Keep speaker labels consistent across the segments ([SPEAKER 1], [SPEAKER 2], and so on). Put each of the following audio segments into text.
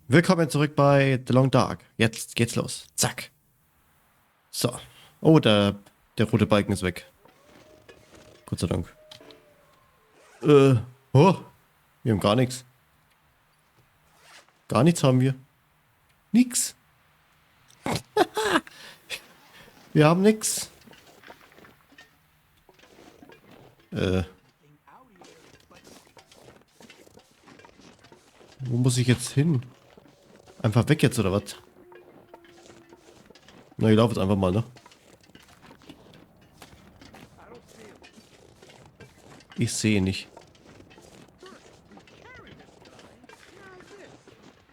[SPEAKER 1] Willkommen zurück bei The Long Dark. Jetzt geht's los. Zack. So. Oh, der rote Balken ist weg. Gott sei Dank. Oh. Wir haben gar nichts. Gar nichts haben wir. Nix. Wir haben nix. Wo muss ich jetzt hin? Einfach weg jetzt, oder was? Na, ich laufe jetzt einfach mal, ne? Ich sehe nicht.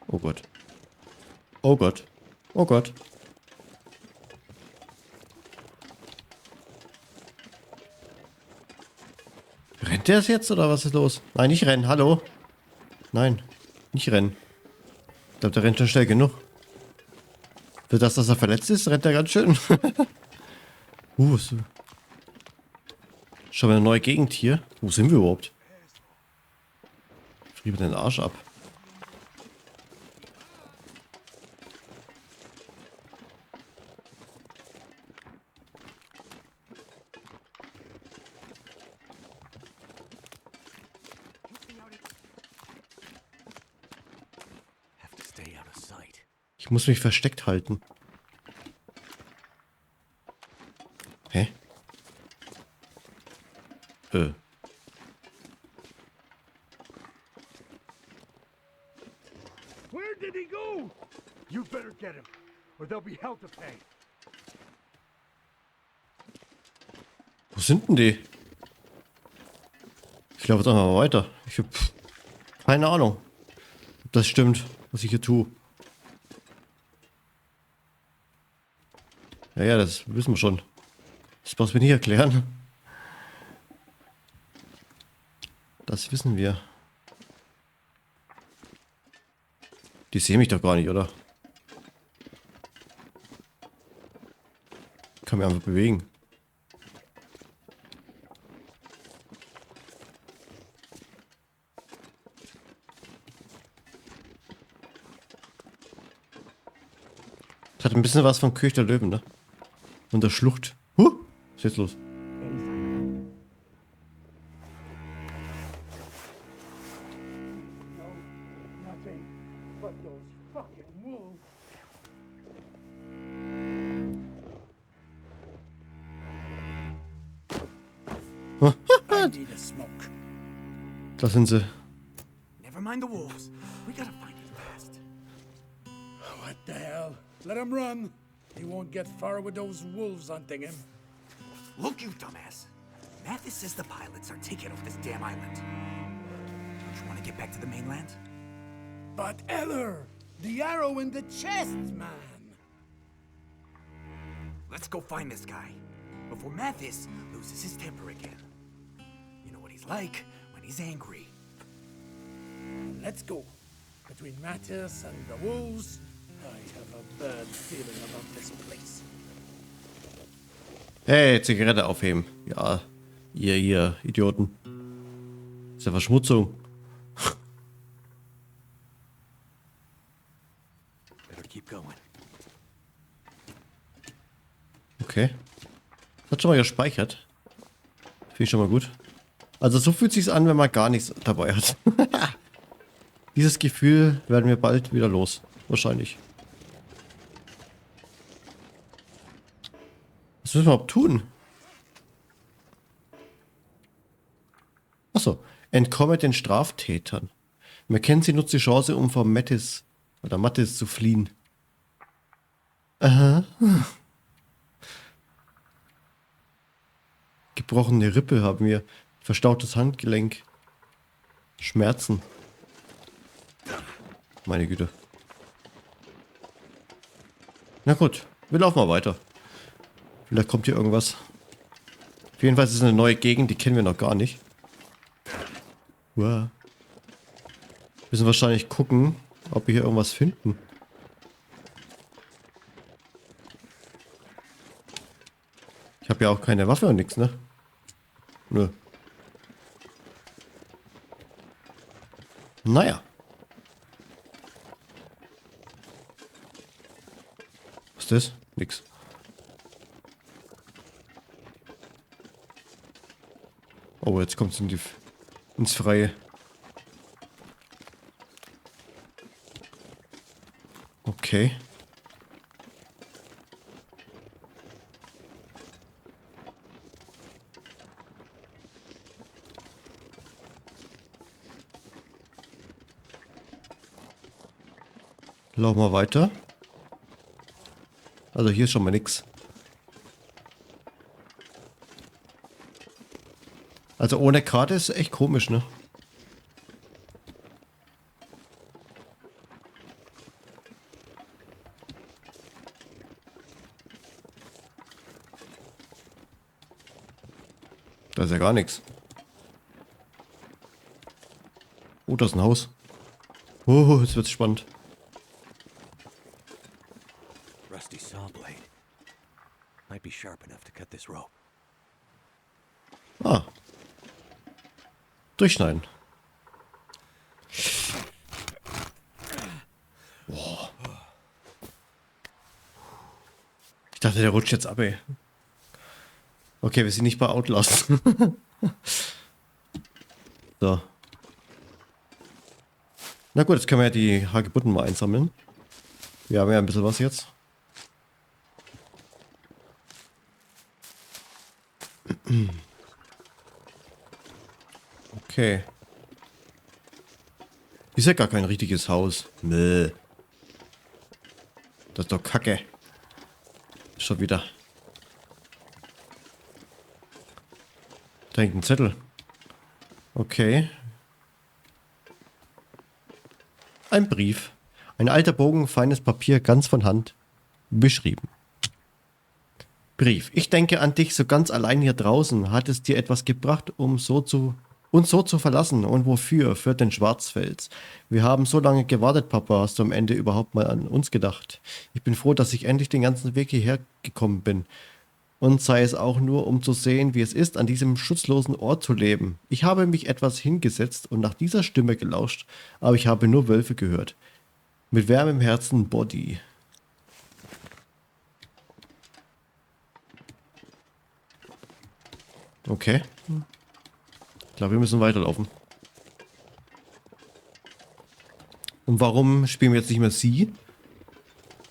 [SPEAKER 1] Oh Gott. Oh Gott. Oh Gott. Rennt der es jetzt, oder was ist los? Nein, nicht rennen. Hallo? Nein, nicht rennen. Ich glaube, der rennt schon schnell genug. Für das, dass er verletzt ist, rennt er ganz schön. So. Schon mal eine neue Gegend hier. Wo sind wir überhaupt? Friebe den Arsch ab. Ich muss mich versteckt halten. Hä?
[SPEAKER 2] Where did he go? You better get him, or there'll be hell to pay.
[SPEAKER 1] Wo sind denn die? Ich laufe jetzt einfach mal weiter. Ich hab keine Ahnung, ob das stimmt, was ich hier tue. Ja, das wissen wir schon. Das brauchst du mir nicht erklären. Das wissen wir. Die sehen mich doch gar nicht, oder? Ich kann mich einfach bewegen. Das hat ein bisschen was von König der Löwen, ne? Und der Schlucht. Was ist jetzt los? Da sind sie.
[SPEAKER 3] Never mind the wolves. We gotta find him fast.
[SPEAKER 4] What the hell? Let him run. He won't get far with those wolves hunting him.
[SPEAKER 3] Look, you dumbass. Mathis says the pilots are taking off this damn island. Don't you want to get back to the mainland?
[SPEAKER 4] But Eller, the arrow in the chest, man.
[SPEAKER 3] Let's go find this guy before Mathis loses his temper again. You know what he's like when he's angry.
[SPEAKER 4] Let's go. Between Mattis and the wolves, I have a bad feeling about this place.
[SPEAKER 1] Hey, Zigarette aufheben. Ja, ihr Idioten. Ist ja Verschmutzung.
[SPEAKER 3] Better keep going.
[SPEAKER 1] Okay. Hat schon mal gespeichert. Finde ich schon mal gut. Also so fühlt sich's an, wenn man gar nichts dabei hat. Dieses Gefühl werden wir bald wieder los. Wahrscheinlich. Was müssen wir überhaupt tun? Achso. Entkomme den Straftätern. Mackenzie nutzt die Chance, um vor Mattis zu fliehen. Aha. Gebrochene Rippe haben wir. Verstautes Handgelenk. Schmerzen. Meine Güte. Na gut, wir laufen mal weiter. Vielleicht kommt hier irgendwas. Auf jeden Fall ist es eine neue Gegend, die kennen wir noch gar nicht. Wow. Müssen wahrscheinlich gucken, ob wir hier irgendwas finden. Ich habe ja auch keine Waffe und nichts, ne? Nö. Naja. Was ist das? Nix. Oh, jetzt kommt es ins Freie. Okay. Laufen wir weiter. Also hier ist schon mal nix. Also ohne Karte ist echt komisch, ne? Da ist ja gar nichts. Oh, da ist ein Haus. Oh, jetzt wird's spannend.
[SPEAKER 5] Rusty saw blade. Might be sharp enough to cut this rope.
[SPEAKER 1] Ah. Durchschneiden. Boah. Ich dachte, der rutscht jetzt ab, ey. Okay, wir sind nicht bei Outlast. So. Na gut, jetzt können wir ja die Hagebutten mal einsammeln. Wir haben ja ein bisschen was jetzt. Okay. Ist ja gar kein richtiges Haus. Nö. Das ist doch Kacke. Schon wieder. Da hängt ein Zettel. Okay. Ein Brief. Ein alter Bogen, feines Papier, ganz von Hand. Beschrieben. Brief. Ich denke an dich so ganz allein hier draußen. Hat es dir etwas gebracht, uns so zu verlassen? Und wofür? Für den Schwarzfels. Wir haben so lange gewartet, Papa. Hast du am Ende überhaupt mal an uns gedacht? Ich bin froh, dass ich endlich den ganzen Weg hierher gekommen bin. Und sei es auch nur, um zu sehen, wie es ist, an diesem schutzlosen Ort zu leben. Ich habe mich etwas hingesetzt und nach dieser Stimme gelauscht, aber ich habe nur Wölfe gehört. Mit Wärme im Herzen, Body. Okay. Ich glaube, wir müssen weiterlaufen. Und warum spielen wir jetzt nicht mehr sie?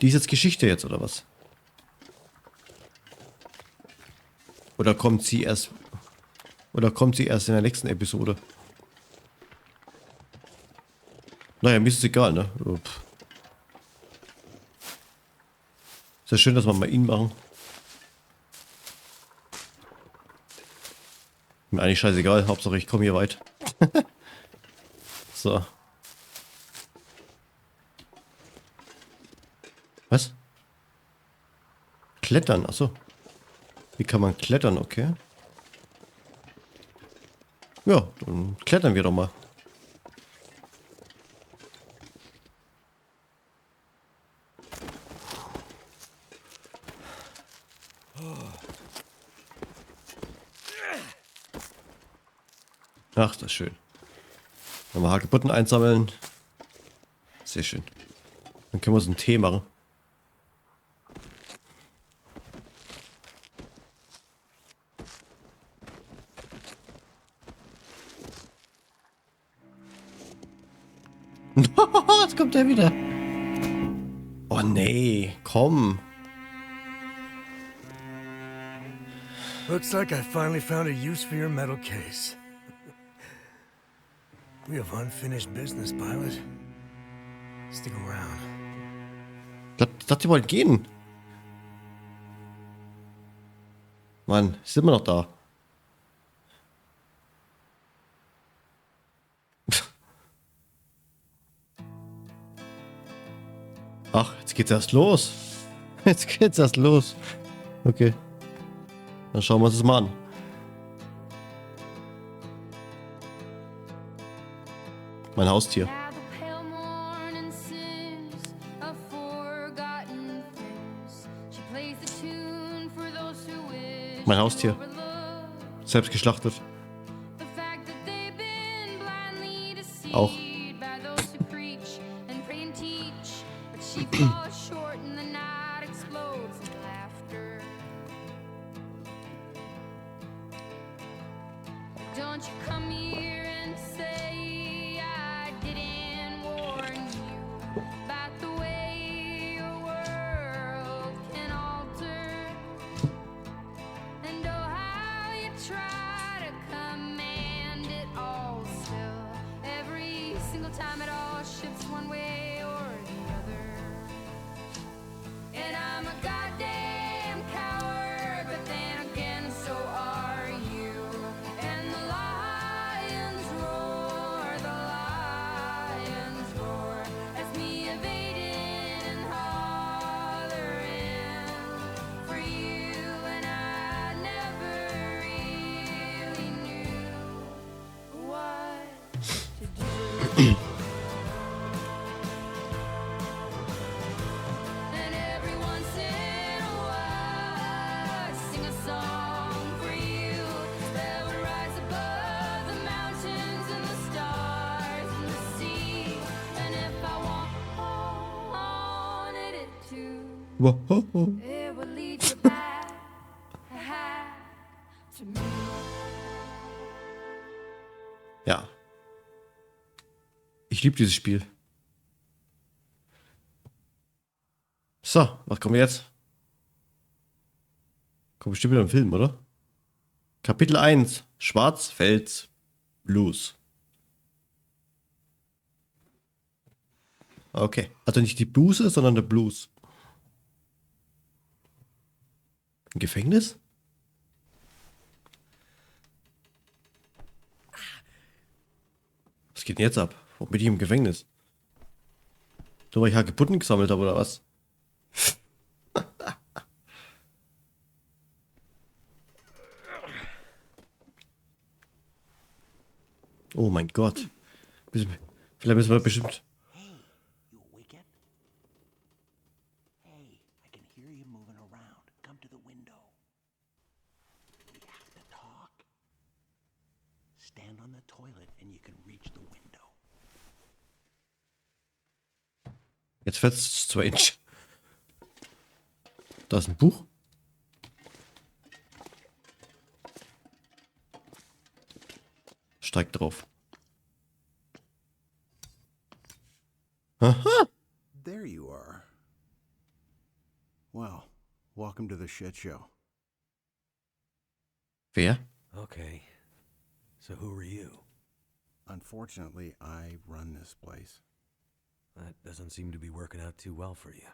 [SPEAKER 1] Die ist jetzt Geschichte jetzt, oder was? Oder kommt sie erst in der nächsten Episode? Naja, mir ist es egal, ne? Ist ja schön, dass wir mal ihn machen. Mir eigentlich scheißegal, Hauptsache ich komme hier weit. So. Was? Klettern, achso. Wie kann man klettern, okay? Ja, dann klettern wir doch mal. Ach, das ist schön. Nochmal Hagebutten einsammeln. Sehr schön. Dann können wir uns einen Tee machen. Jetzt kommt er wieder. Oh nee, komm.
[SPEAKER 2] Looks like I finally found a use for your metal case. We have unfinished business, pilot. Stick around.
[SPEAKER 1] Ich dachte, die wollten gehen. Mann, sind wir noch da? Ach, jetzt geht's erst los. Jetzt geht's erst los. Okay. Dann schauen wir uns das mal an. Mein Haustier. Mein Haustier. Selbst geschlachtet. Auch. Wohoho.
[SPEAKER 6] It will lead you back to me.
[SPEAKER 1] Ja. Ich liebe dieses Spiel. So, was kommt jetzt? Kommt bestimmt wieder ein Film, oder? Kapitel 1. Schwarzfels Blues. Okay. Also nicht die Bluse, sondern der Blues. Ein Gefängnis? Was geht denn jetzt ab? Warum bin ich im Gefängnis? Nur weil ich Hagebutten gesammelt habe, oder was? Oh mein Gott. Vielleicht müssen wir bestimmt...
[SPEAKER 3] Hey, you awake yet? Hey, I can hear you moving around. Come to the window. We have to talk. Stand on the toilet and you can reach the window.
[SPEAKER 1] Jetzt wird's strange. Da ist ein Buch. Steig drauf. Aha.
[SPEAKER 7] There you are. Well, welcome to the shit show.
[SPEAKER 1] Wer?
[SPEAKER 5] Okay. So who are you?
[SPEAKER 7] Unfortunately, I run this place.
[SPEAKER 5] That doesn't seem to be working out too well for you.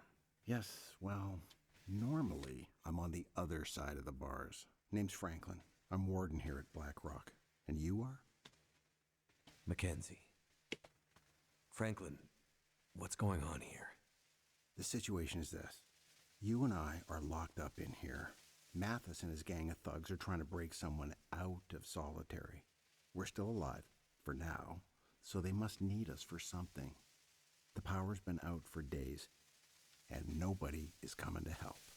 [SPEAKER 7] Yes, well, normally I'm on the other side of the bars. Name's Franklin. I'm warden here at Black Rock. And you are?
[SPEAKER 5] Mackenzie. Franklin, what's going on here?
[SPEAKER 7] The situation is this. You and I are locked up in here. Mathis and his gang of thugs are trying to break someone out of solitary. We're still alive, for now, so they must need us for something. The power's been out for days, and nobody is coming to help.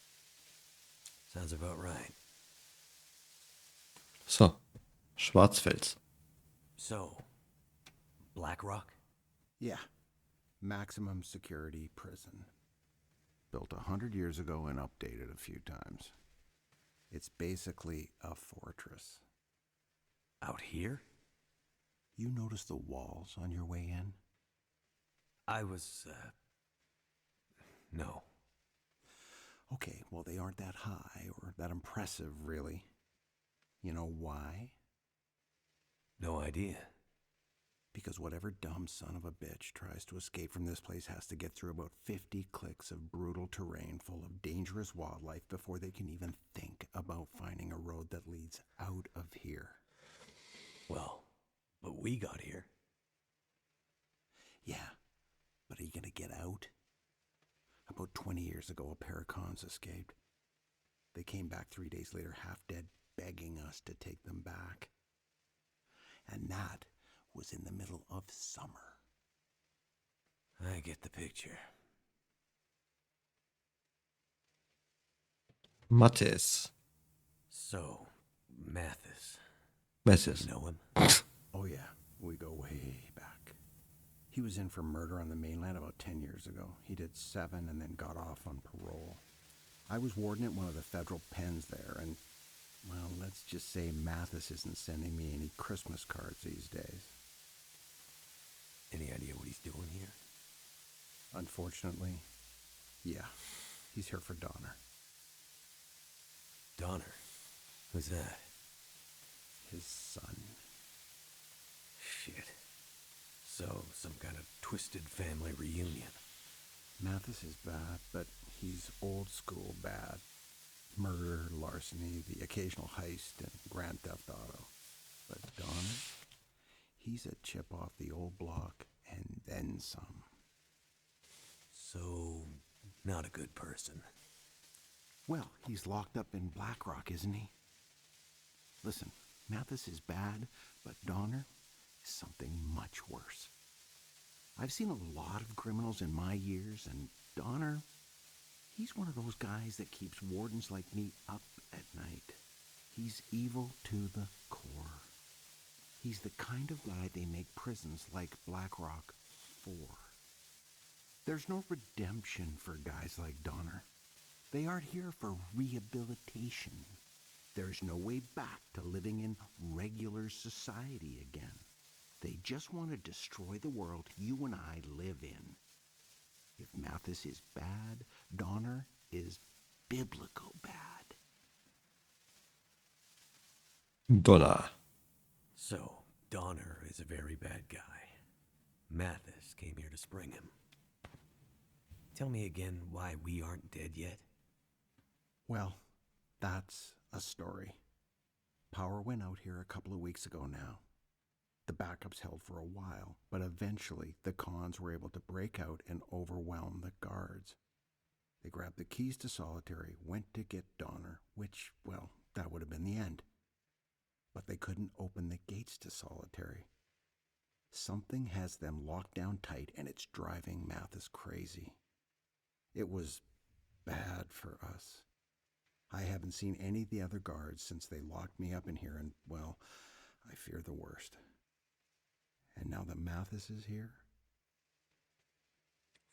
[SPEAKER 5] Sounds about right.
[SPEAKER 1] So. Schwarzfels.
[SPEAKER 5] So, Black Rock?
[SPEAKER 7] Yeah. Maximum security prison. Built 100 years ago and updated a few times. It's basically a fortress.
[SPEAKER 5] Out here?
[SPEAKER 7] You notice the walls on your way in?
[SPEAKER 5] I was, no.
[SPEAKER 7] Okay, well, they aren't that high or that impressive, really. You know why?
[SPEAKER 5] No idea.
[SPEAKER 7] Because whatever dumb son of a bitch tries to escape from this place has to get through about 50 clicks of brutal terrain full of dangerous wildlife before they can even think about finding a road that leads out of here.
[SPEAKER 5] Well, but we got here.
[SPEAKER 7] Yeah, but are you gonna get out? About 20 years ago, a pair of cons escaped. They came back 3 days later, half dead, begging us to take them back. And that was in the middle of summer.
[SPEAKER 5] I get the picture.
[SPEAKER 1] Mathis.
[SPEAKER 5] So, Mathis.
[SPEAKER 1] Mathis.
[SPEAKER 5] You know him?
[SPEAKER 7] Oh yeah, we go way back. He was in for murder on the mainland about 10 years ago. He did 7 and then got off on parole. I was warden at one of the federal pens there, and, well, let's just say Mathis isn't sending me any Christmas cards these days.
[SPEAKER 5] Any idea what he's doing here?
[SPEAKER 7] Unfortunately, yeah, he's here for Donner.
[SPEAKER 5] Donner? Who's that?
[SPEAKER 7] His son.
[SPEAKER 5] Shit. So, some kind of twisted family reunion.
[SPEAKER 7] Mathis is bad, but he's old school bad. Murder, larceny, the occasional heist, and Grand Theft Auto. But Donner, he's a chip off the old block, and then some.
[SPEAKER 5] So, not a good person.
[SPEAKER 7] Well, he's locked up in Black Rock, isn't he? Listen, Mathis is bad, but Donner is something much worse. I've seen a lot of criminals in my years, and Donner, he's one of those guys that keeps wardens like me up at night. He's evil to the core. He's the kind of guy they make prisons like Black Rock for. There's no redemption for guys like Donner. They are here for rehabilitation. There's no way back to living in regular society again. They just want to destroy the world you and I live in. If Mathis is bad, Donner is biblical bad.
[SPEAKER 1] Donner.
[SPEAKER 5] So, Donner is a very bad guy. Mathis came here to spring him. Tell me again why we aren't dead yet?
[SPEAKER 7] Well, that's a story. Power went out here a couple of weeks ago now. The backups held for a while, but eventually the cons were able to break out and overwhelm the guards. They grabbed the keys to solitary, went to get Donner, which, well, that would have been the end. But they couldn't open the gates to solitary. Something has them locked down tight, and it's driving Mathis crazy. It was bad for us. I haven't seen any of the other guards since they locked me up in here, and, well, I fear the worst. And now that Mathis is here?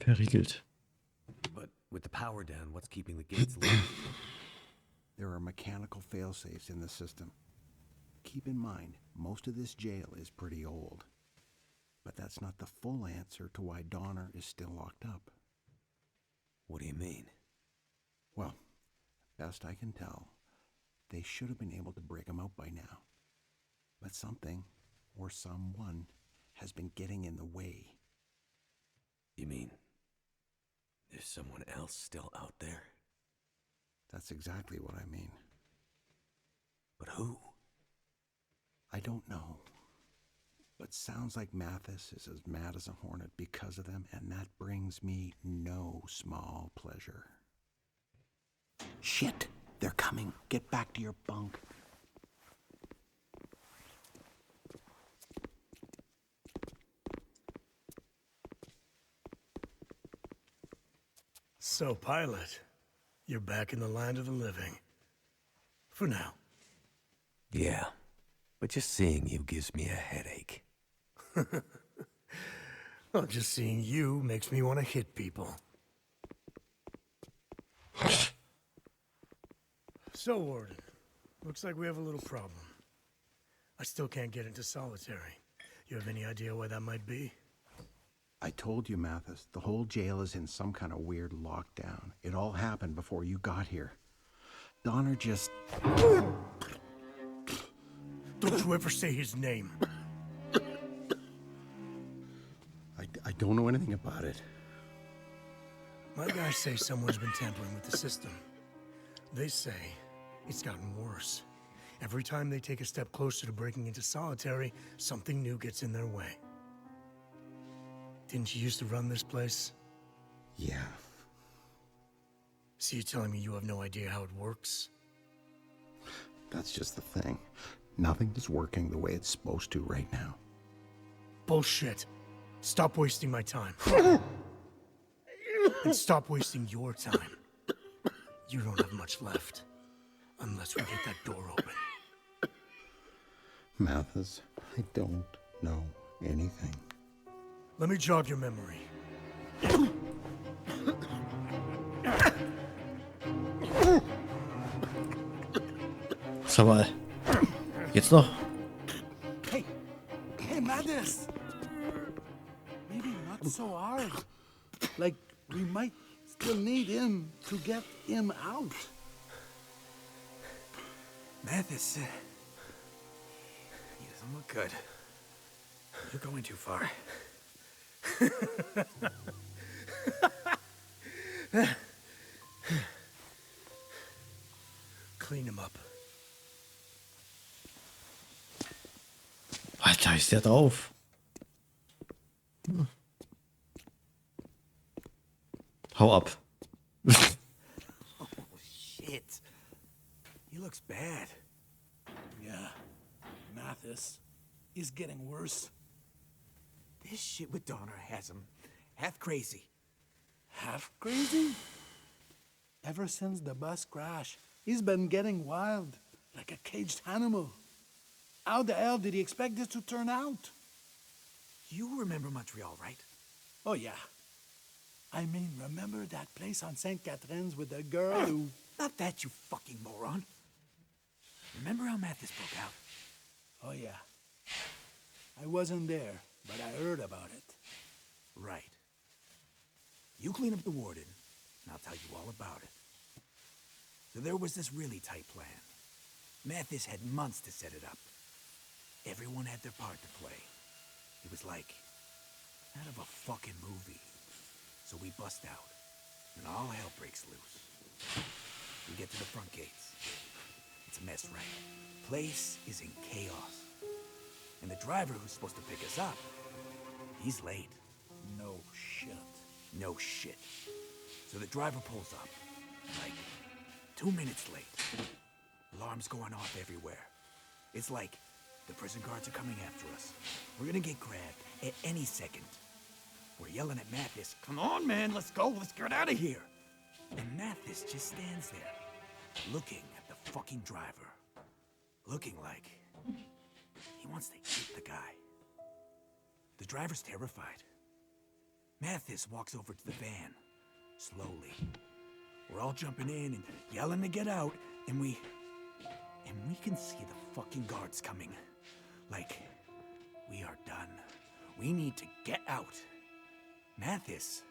[SPEAKER 1] Verriegelt.
[SPEAKER 5] But with the power down, what's keeping the gates locked?
[SPEAKER 7] There are mechanical failsafes in the system. Keep in mind, most of this jail is pretty old. But that's not the full answer to why Donner is still locked up.
[SPEAKER 5] What do you mean?
[SPEAKER 7] Well, best I can tell, they should have been able to break him out by now. But something, or someone, has been getting in the way.
[SPEAKER 5] You mean there's someone else still out there?
[SPEAKER 7] That's exactly what I mean.
[SPEAKER 5] But who?
[SPEAKER 7] I don't know. But sounds like Mathis is as mad as a hornet because of them, and that brings me no small pleasure. Shit! They're coming. Get back to your bunk.
[SPEAKER 4] So, pilot, you're back in the land of the living. For now.
[SPEAKER 5] Yeah, but just seeing you gives me a headache.
[SPEAKER 4] Well, just seeing you makes me want to hit people. So, Warden, looks like we have a little problem. I still can't get into solitary. You have any idea why that might be?
[SPEAKER 7] I told you, Mathis, the whole jail is in some kind of weird lockdown. It all happened before you got here. Donner just...
[SPEAKER 4] Don't you ever say his name.
[SPEAKER 7] I don't know anything about it.
[SPEAKER 4] My guys say someone's been tampering with the system. They say it's gotten worse. Every time they take a step closer to breaking into solitary, something new gets in their way. Didn't you used to run this place?
[SPEAKER 7] Yeah.
[SPEAKER 4] So you're telling me you have no idea how it works?
[SPEAKER 7] That's just the thing. Nothing is working the way it's supposed to right now.
[SPEAKER 4] Bullshit. Stop wasting my time. And stop wasting your time. You don't have much left. Unless we get that door open.
[SPEAKER 7] Mathis, I don't know anything.
[SPEAKER 4] Let me jog your memory.
[SPEAKER 1] Sag mal. Jetzt noch?
[SPEAKER 8] Hey, Mathis! Maybe not so hard. Like, we might still need him to get him out.
[SPEAKER 3] Mathis, he doesn't look good. You're going too far.
[SPEAKER 4] Clean him up.
[SPEAKER 1] Alter, ist der drauf? Hau ab.
[SPEAKER 3] Oh, shit. He looks bad.
[SPEAKER 4] Yeah. Mathis is getting worse.
[SPEAKER 3] This shit with Donner has him half crazy.
[SPEAKER 8] Half crazy? Ever since the bus crash, he's been getting wild, like a caged animal. How the hell did he expect this to turn out?
[SPEAKER 3] You remember Montreal, right?
[SPEAKER 8] Oh yeah. I I mean, remember that place on St. Catherine's with the girl who...
[SPEAKER 3] Not that, you fucking moron. Remember how Mathis broke out?
[SPEAKER 8] Oh, yeah. I wasn't there, but I heard about it.
[SPEAKER 3] Right. You clean up the warden, and I'll tell you all about it. So there was this really tight plan. Mathis had months to set it up. Everyone had their part to play. It was like out of a fucking movie. So we bust out, and all hell breaks loose. We get to the front gates. It's a mess, right? Place is in chaos. And the driver who's supposed to pick us up, he's late.
[SPEAKER 8] No shit.
[SPEAKER 3] No shit. So the driver pulls up, like 2 minutes late. Alarms going off everywhere. It's like the prison guards are coming after us. We're gonna get grabbed at any second. We're yelling at Mathis, "Come on, man, let's go, let's get out of here." And Mathis just stands there, looking at the fucking driver. Looking like he wants to eat the guy. The driver's terrified. Mathis walks over to the van, slowly. We're all jumping in and yelling to get out, and we can see the fucking guards coming. Like, we are done. We need to get out. Mathis,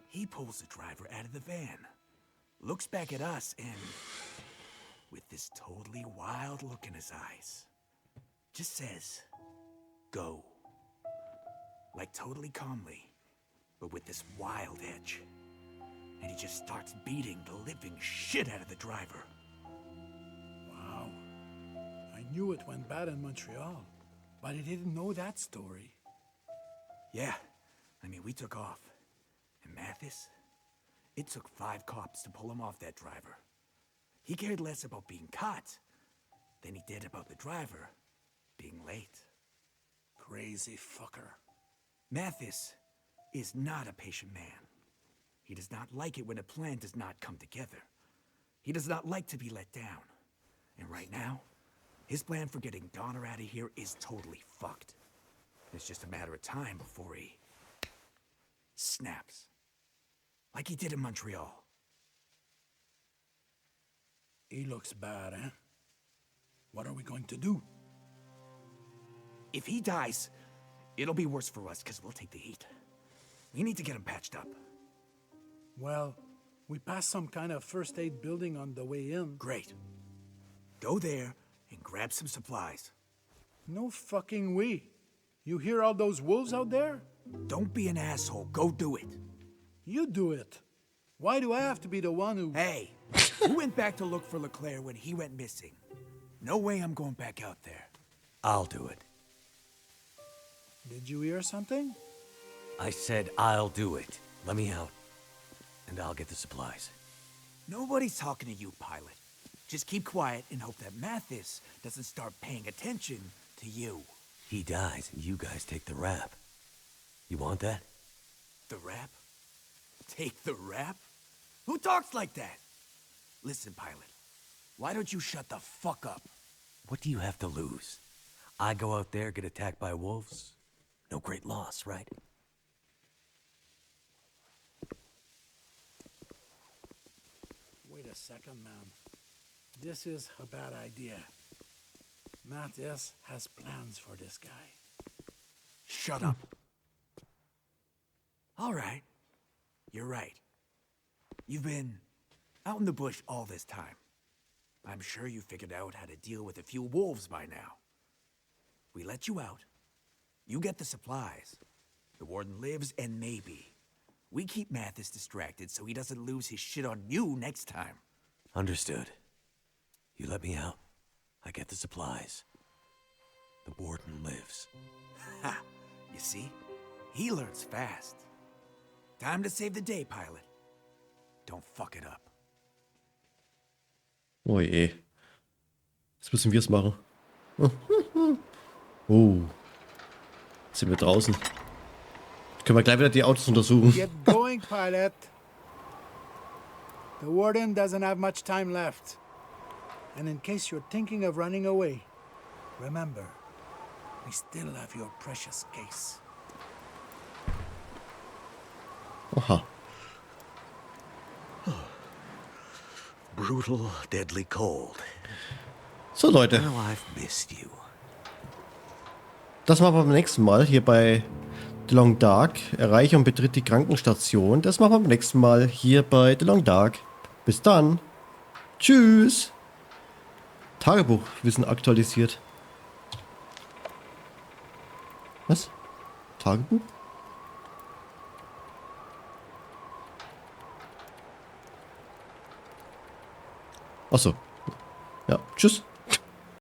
[SPEAKER 3] he pulls the driver out of the van, looks back at us, and with this totally wild look in his eyes, just says, "Go." Like totally calmly, but with this wild edge. And he just starts beating the living shit out of the driver.
[SPEAKER 8] Wow. I knew it went bad in Montreal, but I didn't know that story.
[SPEAKER 3] Yeah, I mean, we took off. And Mathis, it took 5 cops to pull him off that driver. He cared less about being caught than he did about the driver being late.
[SPEAKER 8] Crazy fucker.
[SPEAKER 3] Mathis is not a patient man. He does not like it when a plan does not come together. He does not like to be let down. And right now, his plan for getting Donner out of here is totally fucked. It's just a matter of time before he snaps. Like he did in Montreal.
[SPEAKER 8] He looks bad, eh? What are we going to do?
[SPEAKER 3] If he dies, it'll be worse for us because we'll take the heat. We need to get him patched up.
[SPEAKER 8] Well, we passed some kind of first aid building on the way in.
[SPEAKER 3] Great. Go there and grab some supplies.
[SPEAKER 8] No fucking way. You hear all those wolves out there?
[SPEAKER 3] Don't be an asshole. Go do it.
[SPEAKER 8] You do it. Why do I have to be the one who...
[SPEAKER 3] Hey, who went back to look for Leclerc when he went missing? No way I'm going back out there.
[SPEAKER 5] I'll do it.
[SPEAKER 8] Did you hear something?
[SPEAKER 5] I said I'll do it. Let me out. And I'll get the supplies.
[SPEAKER 3] Nobody's talking to you, pilot. Just keep quiet and hope that Mathis doesn't start paying attention to you.
[SPEAKER 5] He dies and you guys take the rap. You want that?
[SPEAKER 3] The rap? Take the rap? Who talks like that? Listen, pilot. Why don't you shut the fuck up?
[SPEAKER 5] What do you have to lose? I go out there, get attacked by wolves? No great loss, right?
[SPEAKER 8] Wait a second, man. This is a bad idea. Mathis has plans for this guy.
[SPEAKER 3] Shut up. All right. You're right. You've been out in the bush all this time. I'm sure you figured out how to deal with a few wolves by now. We let you out. You get the supplies. The warden lives, and maybe we keep Mathis distracted so he doesn't lose his shit on you next time.
[SPEAKER 5] Understood. You let me out. I get the supplies. The warden lives.
[SPEAKER 3] Ha! You see? He learns fast. Time to save the day, pilot. Don't fuck it up.
[SPEAKER 1] Oh je. Jetzt müssen wir es machen. Oh. Jetzt sind wir draußen. Können wir gleich wieder die Autos untersuchen.
[SPEAKER 8] Get going, pilot. The warden doesn't have much time left. And in case you're thinking of running away, remember, we still have your precious case.
[SPEAKER 1] Aha.
[SPEAKER 5] brutal, deadly cold.
[SPEAKER 1] So, Leute.
[SPEAKER 5] Well, I've missed you.
[SPEAKER 1] Das machen wir beim nächsten Mal hier bei The Long Dark. Erreiche und betritt die Krankenstation. Das machen wir beim nächsten Mal hier bei The Long Dark. Bis dann. Tschüss. Tagebuchwissen aktualisiert. Was? Tagebuch? Achso. Ja, tschüss.